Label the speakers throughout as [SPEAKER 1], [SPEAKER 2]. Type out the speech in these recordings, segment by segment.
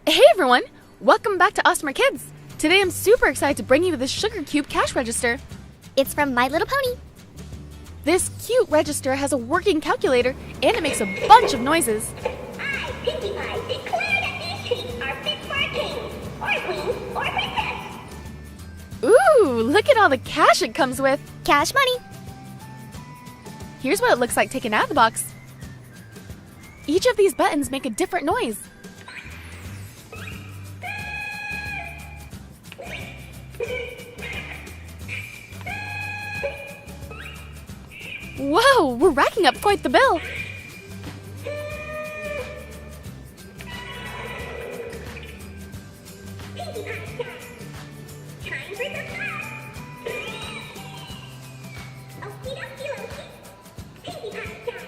[SPEAKER 1] Hey everyone! Welcome back to AWESMR Kids! Today I'm super excited to bring you this Sugar Cube cash register.
[SPEAKER 2] It's from My Little Pony.
[SPEAKER 1] This cute register has a working calculator and it makes a bunch of noises.
[SPEAKER 3] I, Pinkie Pie, declare that these treats are fit for a king, or queen, or princess.
[SPEAKER 1] Ooh, look at all the cash it comes with.
[SPEAKER 2] Cash money.
[SPEAKER 1] Here's what it looks like taken out of the box. Each of these buttons make a different noise. Whoa, we're racking up quite the bill.
[SPEAKER 3] Pinkie Pie time. Time for the fun. Okie dokie dokie. Pinkie Pie time.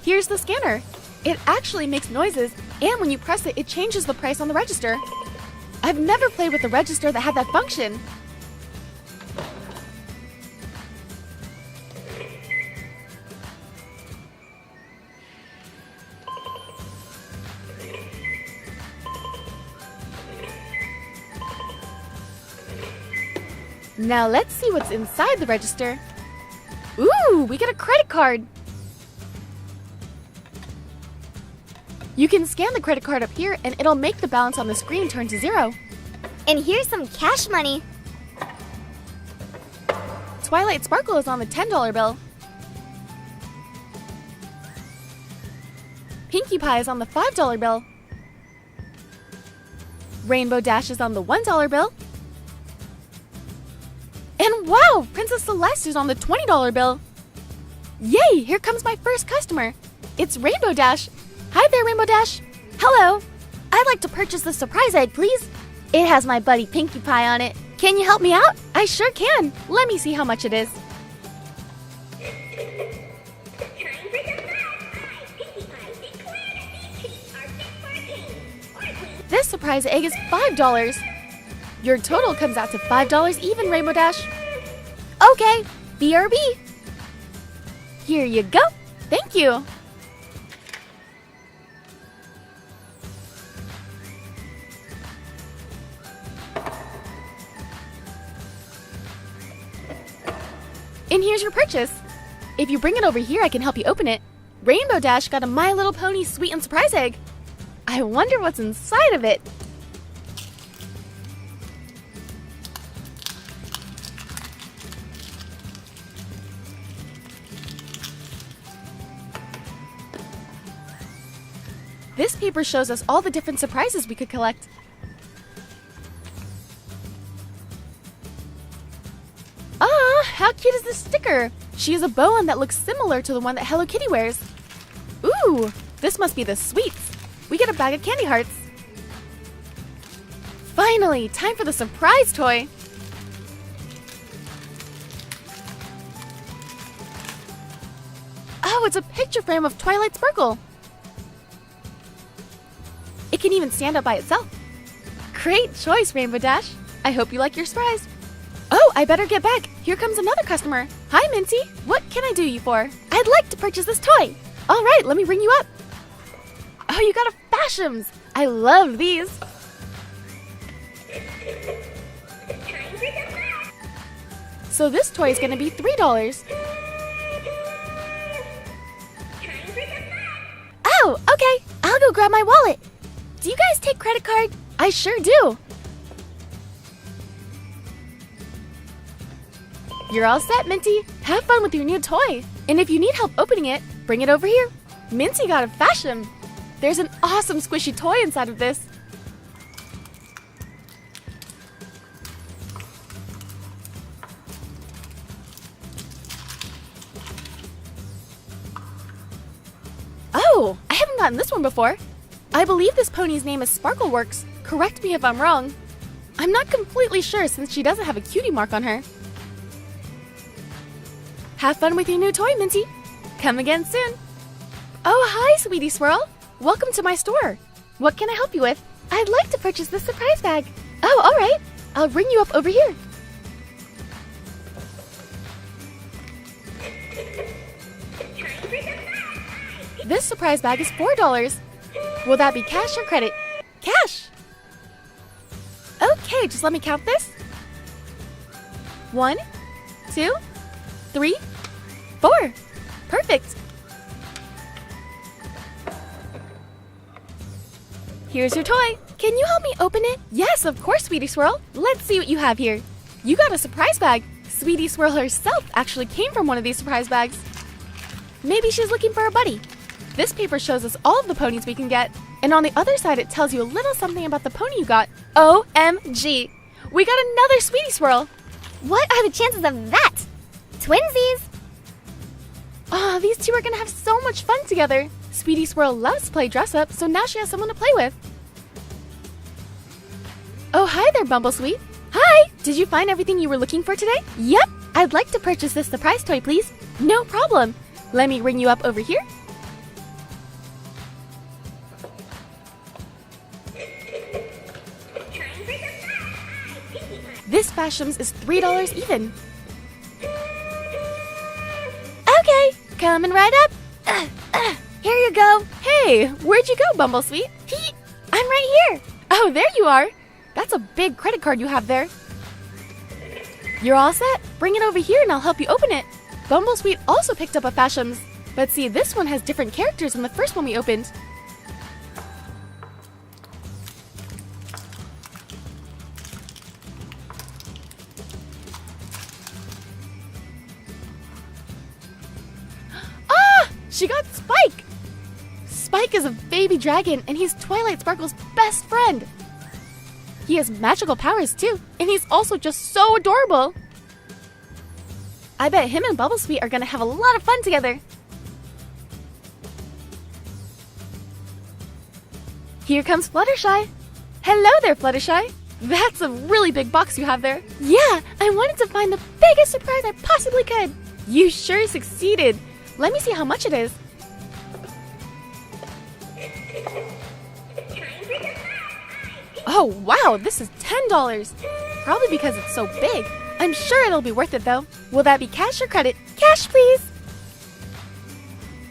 [SPEAKER 1] Here's the scanner. It actually makes noises, and when you press it, it changes the price on the register. I've never played with a register that had that function. Now let's see what's inside the register. Ooh, we get a credit card. You can scan the credit card up here and it'll make the balance on the screen turn to 0.
[SPEAKER 2] And here's some cash money.
[SPEAKER 1] Twilight Sparkle is on the $10 bill. Pinkie Pie is on the $5 bill. Rainbow Dash is on the $1 bill. And wow, Princess Celeste is on the $20 bill. Yay, here comes my first customer. It's Rainbow Dash. Hi there, Rainbow Dash. Hello. I'd like to purchase the surprise egg, please. It has my buddy Pinkie Pie on it. Can you help me out? I sure can. Let me see how much it is.
[SPEAKER 3] Time for the fun. I, Pinkie Pie, declare that these treats are fit for a king, or queen.
[SPEAKER 1] This surprise egg is $5. Your total comes out to $5 even, Rainbow Dash. Okay, BRB. Here you go. Thank you. And here's your purchase. If you bring it over here, I can help you open it. Rainbow Dash got a My Little Pony sweet and surprise egg. I wonder what's inside of it. This paper shows us all the different surprises we could collect. Ah, how cute is this sticker? She has a bow on that looks similar to the one that Hello Kitty wears. Ooh, this must be the sweets. We get a bag of candy hearts. Finally, time for the surprise toy. Oh, it's a picture frame of Twilight Sparkle. It can even stand up by itself. Great choice, Rainbow Dash. I hope you like your surprise. Oh, I better get back. Here comes another customer. Hi, Minty. What can I do you for? I'd like to purchase this toy. All right, let me ring you up. Oh, you got a FashEms. I love these.
[SPEAKER 3] Time for the fun.
[SPEAKER 1] So this toy is going to be $3.
[SPEAKER 3] Time for the fun.
[SPEAKER 1] Oh, okay. I'll go grab my wallet. Do you guys take credit card? I sure do. You're all set, Minty. Have fun with your new toy. And if you need help opening it, bring it over here. Minty got a FashEm. There's an awesome squishy toy inside of this. Oh, I haven't gotten this one before. I believe this pony's name is Sparkleworks. Correct me if I'm wrong. I'm not completely sure since she doesn't have a cutie mark on her. Have fun with your new toy, Minty. Come again soon. Oh, hi, Sweetie Swirl. Welcome to my store. What can I help you with? I'd like to purchase this surprise bag. Oh, all right. I'll ring you up over here.
[SPEAKER 3] Time for the fun.
[SPEAKER 1] This surprise bag is $4. Will that be cash or credit? cash. Okay, just let me count this. 1, 2, 3, 4. Perfect. Here's your toy. Can you help me open it? Yes, of course, Sweetie Swirl. Let's see what you have here. You got a surprise bag. Sweetie Swirl herself actually came from one of these surprise bags. Maybe she's looking for a buddy. This paper shows us all of the ponies we can get. And on the other side, it tells you a little something about the pony you got. OMG. We got another Sweetie Swirl.
[SPEAKER 2] What are the chances of that? Twinsies!
[SPEAKER 1] Ah, these two are gonna have so much fun together. Sweetie Swirl loves to play dress up, so now she has someone to play with. Oh, hi there, Bumblesweet. Hi! Did you find everything you were looking for today? Yep! I'd like to purchase this surprise toy, please. No problem. Let me ring you up over here. This FashEms is $3 even. Okay, coming right up. Here you go. Hey, where'd you go, Bumblesweet?
[SPEAKER 2] I'm right here.
[SPEAKER 1] Oh, there you are. That's a big credit card you have there. You're all set. Bring it over here and I'll help you open it. Bumblesweet also picked up a FashEms. But see, this one has different characters than the first one we opened. Ah! She got Spike! Spike is a baby dragon and he's Twilight Sparkle's best friend. He has magical powers too, and he's also just so adorable. I bet him and Bumblesweet are gonna have a lot of fun together. Here comes Fluttershy. Hello there, Fluttershy. That's a really big box you have there. Yeah, I wanted to find the biggest surprise I possibly could. You sure succeeded. Let me see how much it is. Oh, wow, this is $10. Probably because it's so big. I'm sure it'll be worth it, though. Will that be cash or credit? Cash, please.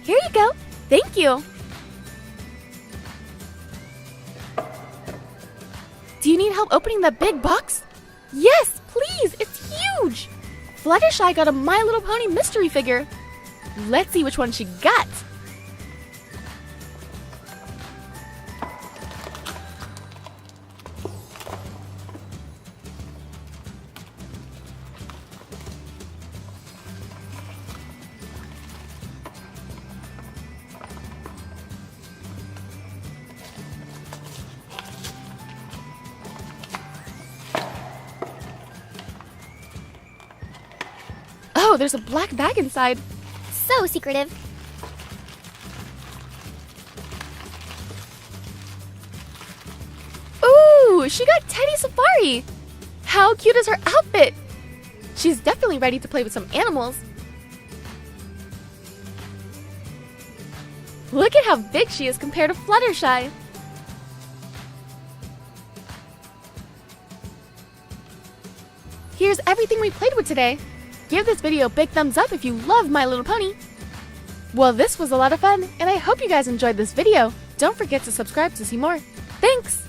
[SPEAKER 1] Here you go. Thank you. Do you need help opening that big box? Yes, please. It's huge. Fluttershy got a My Little Pony mystery figure. Let's see which one she got. Oh, there's a black bag inside.
[SPEAKER 2] So secretive.
[SPEAKER 1] Ooh, she got Teddy Safari. How cute is her outfit? She's definitely ready to play with some animals. Look at how big she is compared to Fluttershy. Here's everything we played with today. Give this video a big thumbs up if you love My Little Pony. Well, this was a lot of fun, and I hope you guys enjoyed this video. Don't forget to subscribe to see more. Thanks!